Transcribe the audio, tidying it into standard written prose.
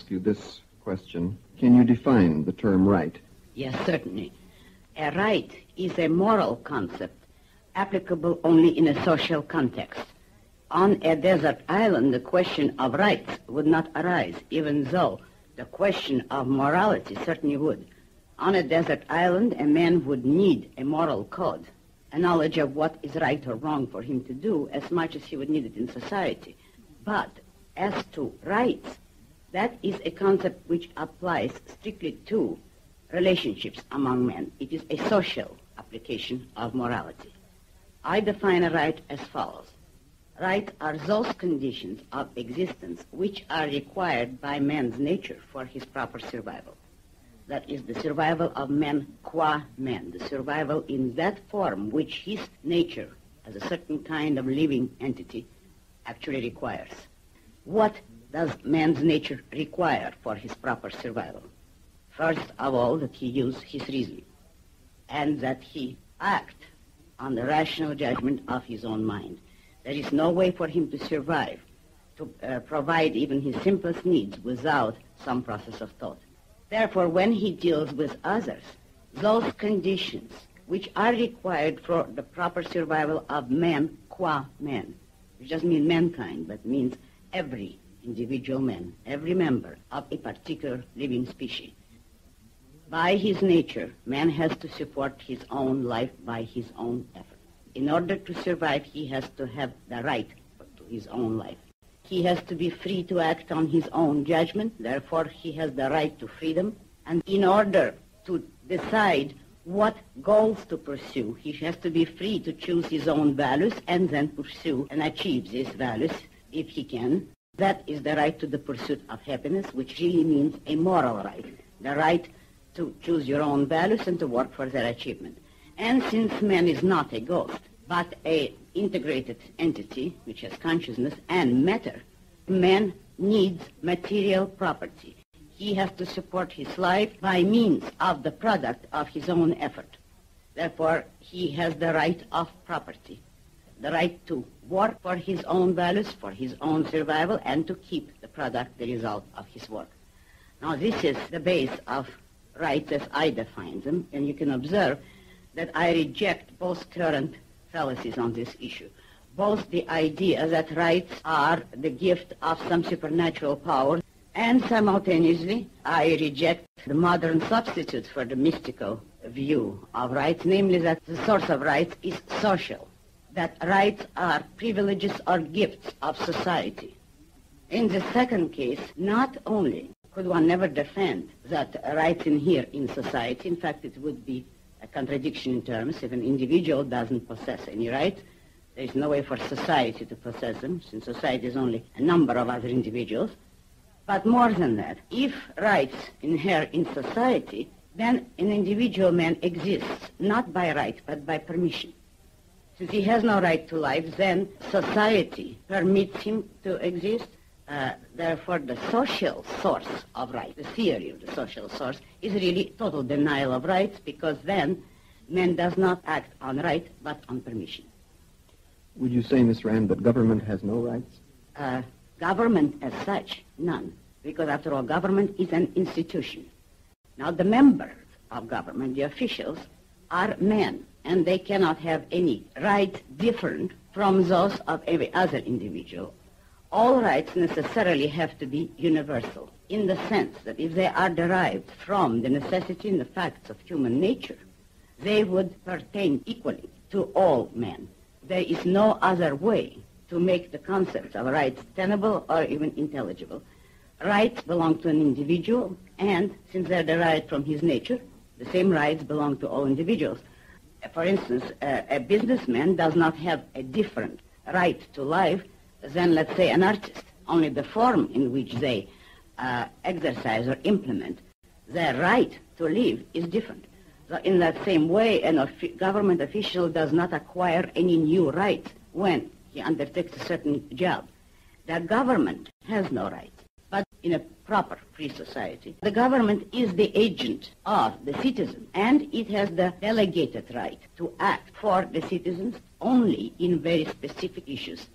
ask you this question. Can you define the term right? Yes, certainly. A right is a moral concept applicable only in a social context. On a desert island, the question of rights would not arise, even though the question of morality certainly would. On a desert island, a man would need a moral code, a knowledge of what is right or wrong for him to do, as much as he would need it in society. But as to rights, that is a concept which applies strictly to relationships among men. It is a social application of morality. I define a right as follows. Rights are those conditions of existence which are required by man's nature for his proper survival. That is the survival of man qua man, the survival in that form which his nature, as a certain kind of living entity, actually requires. What does man's nature require for his proper survival? First of all, that he use his reason, and that he act on the rational judgment of his own mind. There is no way for him to survive, to provide even his simplest needs without some process of thought. Therefore, when he deals with others, those conditions which are required for the proper survival of man qua man, which doesn't mean mankind, but means every individual man, every member of a particular living species. By his nature, man has to support his own life by his own effort. In order to survive, he has to have the right to his own life. He has to be free to act on his own judgment. Therefore, he has the right to freedom. And in order to decide what goals to pursue, he has to be free to choose his own values and then pursue and achieve these values if he can. That is the right to the pursuit of happiness, which really means a moral right, the right to choose your own values and to work for their achievement. And since man is not a ghost, but an integrated entity which has consciousness and matter, man needs material property. He has to support his life by means of the product of his own effort. Therefore, he has the right of property, the right to work for his own values, for his own survival, and to keep the product, the result of his work. Now, this is the base of rights as I define them, and you can observe that I reject both current fallacies on this issue. Both the idea that rights are the gift of some supernatural power, and simultaneously I reject the modern substitute for the mystical view of rights, namely that the source of rights is social, that rights are privileges or gifts of society. In the second case, not only could one never defend that rights inhere in society, in fact it would be a contradiction in terms. If an individual doesn't possess any rights, there is no way for society to possess them, since society is only a number of other individuals. But more than that, if rights inhere in society, then an individual man exists not by right, but by permission. Since he has no right to life, then society permits him to exist. Therefore, the social source of rights, the theory of the social source, is really total denial of rights, because then man does not act on right, but on permission. Would you say, Ms. Rand, that government has no rights? Government as such, none, because after all, government is an institution. Now, the members of government, the officials, are men, and they cannot have any right different from those of every other individual. All rights necessarily have to be universal, in the sense that if they are derived from the necessity and the facts of human nature, they would pertain equally to all men. There is no other way to make the concept of rights tenable or even intelligible. Rights belong to an individual, and since they're derived from his nature, the same rights belong to all individuals. For instance, a businessman does not have a different right to life than, let's say, an artist. Only the form in which they exercise or implement their right to live is different. So in that same way, a government official does not acquire any new rights when he undertakes a certain job. The government has no rights. But in a proper free society, the government is the agent of the citizen, and it has the delegated right to act for the citizens only in very specific issues.